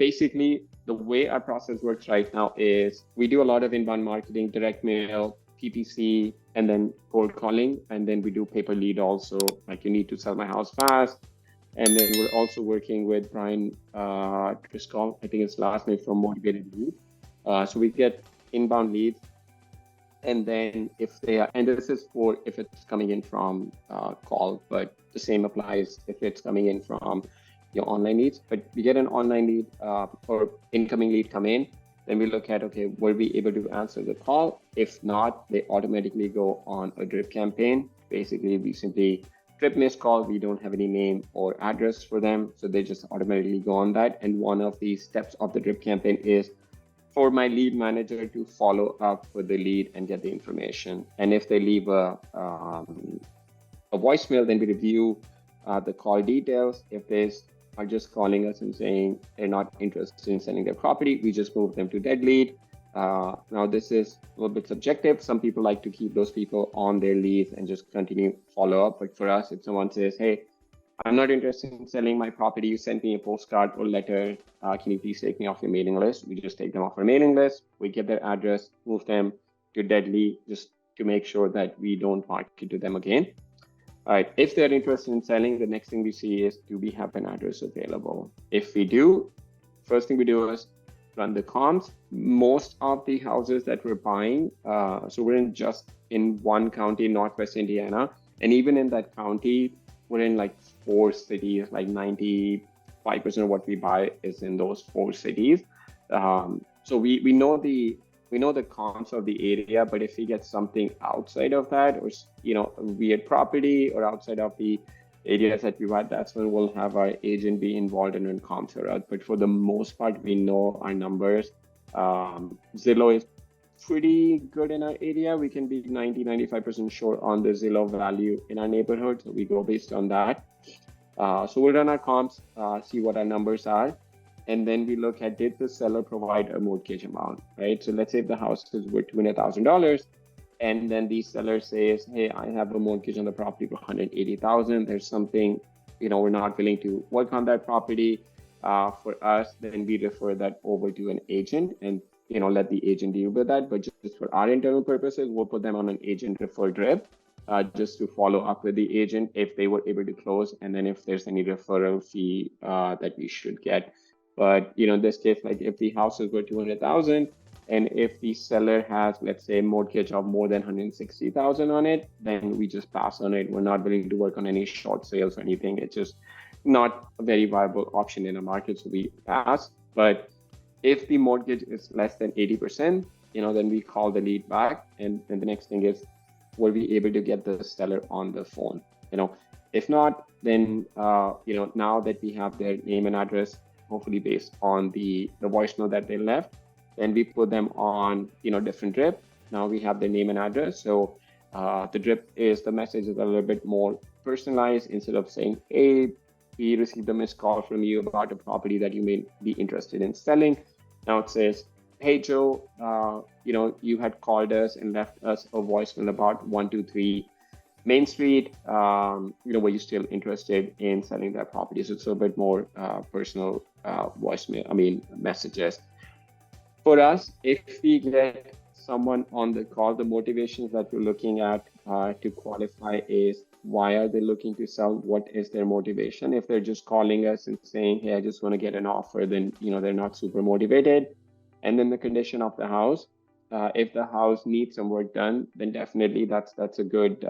basically, the way our process works right now is we do a lot of inbound marketing, direct mail, PPC, and then cold calling. And then we do paper lead also, like you need to sell my house fast. And then we're also working with Brian Driscoll, I think his last name, from Motivated Lead. So we get inbound leads. And then if they are, and this is for if it's coming in from call, but the same applies if it's coming in from your online leads. But we get an online lead or incoming lead come in, then we look at, okay, were we able to answer the call? If not, they automatically go on a drip campaign. Basically, we simply drip missed call. We don't have any name or address for them, so they just automatically go on that. And one of the steps of the drip campaign is for my lead manager to follow up with the lead and get the information. And if they leave a voicemail, then we review the call details. If they are just calling us and saying they're not interested in selling their property, we just move them to dead lead. Now, this is a little bit subjective. Some people like to keep those people on their leads and just continue follow up. But for us, if someone says, hey, I'm not interested in selling my property, you sent me a postcard or letter, can you please take me off your mailing list? We just take them off our mailing list. We get their address, move them to dead lead, just to make sure that we don't market to them again. All right, if they're interested in selling, the next thing we see is, do we have an address available? If we do, first thing we do is run the comps. Most of the houses that we're buying, so we're just in one county, Northwest Indiana, and even in that county, we're in like 4 cities, like 95% of what we buy is in those 4 cities. So we know the comps of the area, but if we get something outside of that, or a weird property or outside of the areas that we buy, that's when we'll have our agent be involved and run comps for us. But for the most part, we know our numbers. Zillow is pretty good in our area. We can be 90-95% sure on the Zillow value in our neighborhood, so we go based on that. So we'll run our comps, see what our numbers are, and then we look at, did the seller provide a mortgage amount, right? So let's say the house is worth $200,000, and then the seller says, hey, I have a mortgage on the property for $180,000. There's something, we're not willing to work on that property. For us, then we refer that over to an agent and let the agent deal with that. But just for our internal purposes, we'll put them on an agent referred drip, just to follow up with the agent if they were able to close, and then if there's any referral fee that we should get. But in this case, like if the house is worth $200,000, and if the seller has, let's say, a mortgage of more than $160,000 on it, then we just pass on it. We're not willing to work on any short sales or anything. It's just not a very viable option in the market, so we pass. But if the mortgage is less than 80%, then we call the lead back, and then the next thing is, were we able to get the seller on the phone? If not, then now that we have their name and address, hopefully based on the voicemail that they left, then we put them on different drip. Now we have their name and address, so the drip is, the message is a little bit more personalized. Instead of saying, hey, we received a missed call from you about a property that you may be interested in selling. Now it says, hey, Joe, you had called us and left us a voicemail about 123 Main Street. Were you still interested in selling that property? So it's a bit more personal messages. For us, if we get someone on the call, the motivations that we're looking at to qualify is, why are they looking to sell? What is their motivation? If they're just calling us and saying, hey, I just want to get an offer, then they're not super motivated. And then the condition of the house. If the house needs some work done, then definitely that's a good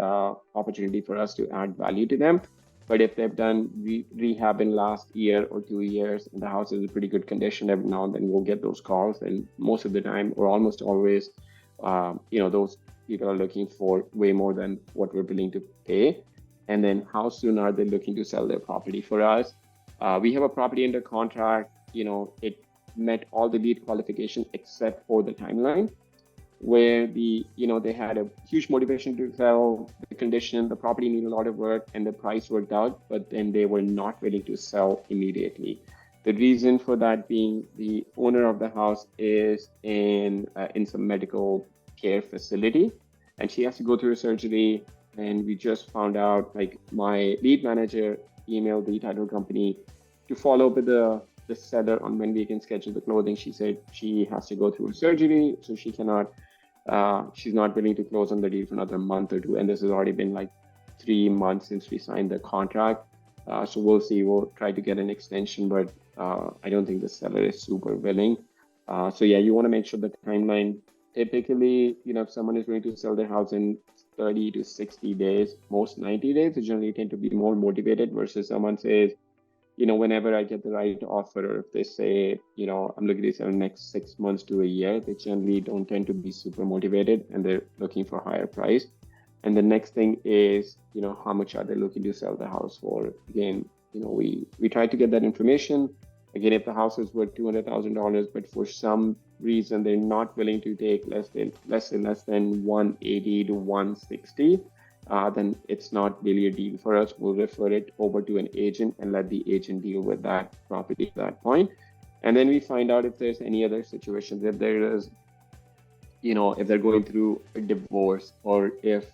opportunity for us to add value to them. But if they've done rehab in last year or 2 years, and the house is in pretty good condition, every now and then we'll get those calls. And most of the time, or almost always, those people are looking for way more than what we're willing to pay. And then how soon are they looking to sell their property? For us, we have a property under contract. It met all the lead qualification except for the timeline, where they had a huge motivation to sell, the condition, the property needed a lot of work, and the price worked out, but then they were not willing to sell immediately. The reason for that being, the owner of the house is in some medical care facility, and she has to go through a surgery. And we just found out, like, my lead manager emailed the title company to follow up with the the seller on when we can schedule the closing. She said she has to go through a surgery, so she cannot, she's not willing to close on the deal for another month or two. And this has already been like 3 months since we signed the contract. So we'll see, we'll try to get an extension, but I don't think the seller is super willing. So yeah, you want to make sure the timeline, typically, if someone is going to sell their house in 30 to 60 days, most 90 days, they generally tend to be more motivated versus someone says, whenever I get the right offer, or if they say, I'm looking to sell in the next 6 months to a year, they generally don't tend to be super motivated and they're looking for higher price. And the next thing is, how much are they looking to sell the house for? Again, we try to get that information. Again, if the house is worth $200,000, but for some reason they're not willing to take less than 180 to 160, then it's not really a deal for us. We'll refer it over to an agent and let the agent deal with that property at that point. And then we find out if there's any other situations, if there is, if they're going through a divorce, or if,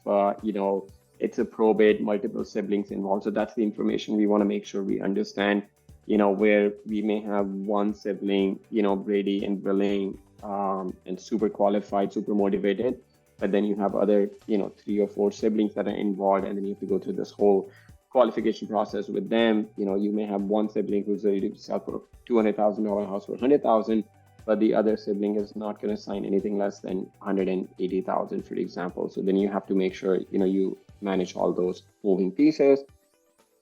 it's a probate, multiple siblings involved. So that's the information we want to make sure we understand, where we may have one sibling, ready and willing, and super qualified, super motivated, but then you have other, 3 or 4 siblings that are involved, and then you have to go through this whole qualification process with them. You may have one sibling who's ready to sell for $200,000 house for $100,000, but the other sibling is not going to sign anything less than $180,000, for example. So then you have to make sure, you manage all those moving pieces.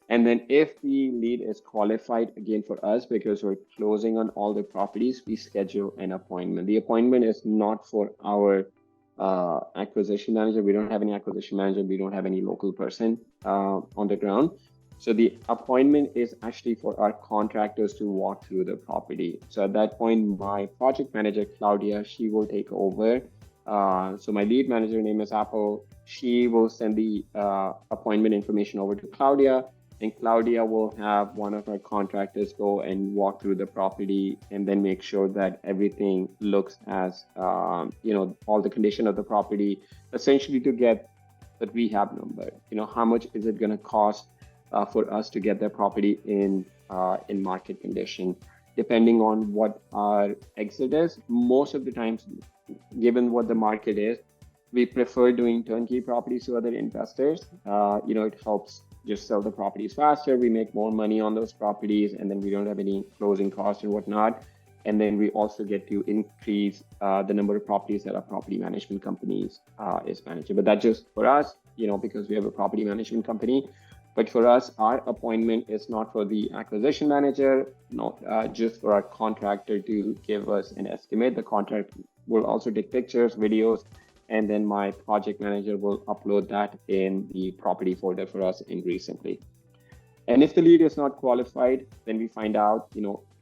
And then if the lead is qualified, again, for us, because we're closing on all the properties, we schedule an appointment. The appointment is not for our acquisition manager. We don't have any acquisition manager. We don't have any local person on the ground. So the appointment is actually for our contractors to walk through the property. So at that point, my project manager, Claudia, she will take over. So my lead manager, name is Apple. She will send the appointment information over to Claudia, and Claudia will have one of our contractors go and walk through the property and then make sure that everything looks as, all the condition of the property, essentially to get the rehab number. How much is it going to cost for us to get that property in market condition, depending on what our exit is. Most of the times, given what the market is, we prefer doing turnkey properties to other investors. It helps just sell the properties faster. We make more money on those properties, and then we don't have any closing costs and whatnot. And then we also get to increase the number of properties that our property management companies is managing. But that's just for us, because we have a property management company. But for us, our appointment is not for the acquisition manager, just for our contractor to give us an estimate. The contractor will also take pictures, videos, and then my project manager will upload that in the property folder for us in Resimpli. And if the lead is not qualified, then we find out,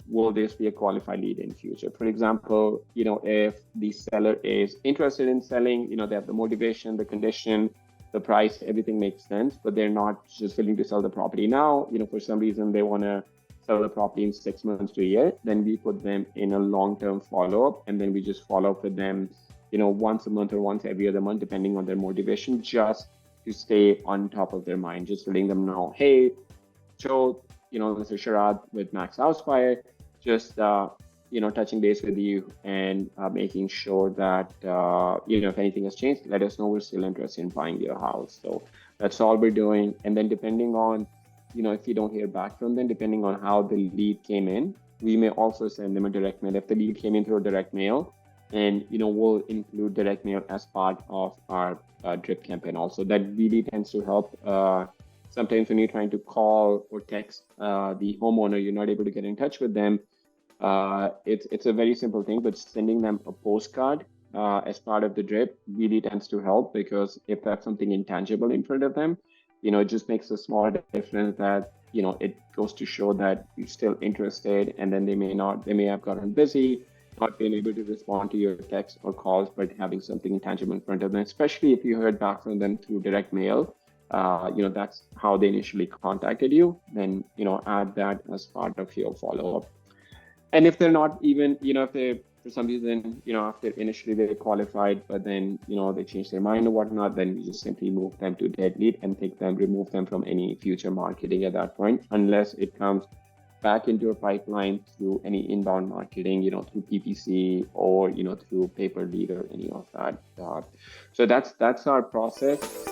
will this be a qualified lead in future? For example, if the seller is interested in selling, they have the motivation, the condition, the price, everything makes sense, but they're not just willing to sell the property now. For some reason, they want to sell the property in 6 months to a year. Then we put them in a long-term follow-up, and then we just follow up with them, once a month or once every other month, depending on their motivation, just to stay on top of their mind, just letting them know, hey, Joe, this is Sharad with Max Housefire, just touching base with you and making sure that, if anything has changed, let us know. We're still interested in buying your house. So that's all we're doing. And then depending on, if you don't hear back from them, depending on how the lead came in, we may also send them a direct mail. If the lead came in through a direct mail, and, we'll include direct mail as part of our drip campaign also. That really tends to help. Sometimes when you're trying to call or text the homeowner, you're not able to get in touch with them. It's a very simple thing, but sending them a postcard as part of the drip really tends to help, because if that's something intangible in front of them, it just makes a small difference that, it goes to show that you're still interested, and then they may have gotten busy, not being able to respond to your texts or calls, but having something intangible in front of them, especially if you heard back from them through direct mail. That's how they initially contacted you, then, add that as part of your follow-up. And if they're not even, if they, for some reason, after initially they qualified, but then, they change their mind or whatnot, then we just simply move them to dead lead and remove them from any future marketing at that point, unless it comes back into your pipeline through any inbound marketing, through PPC or, through paper lead or any of that. So that's our process.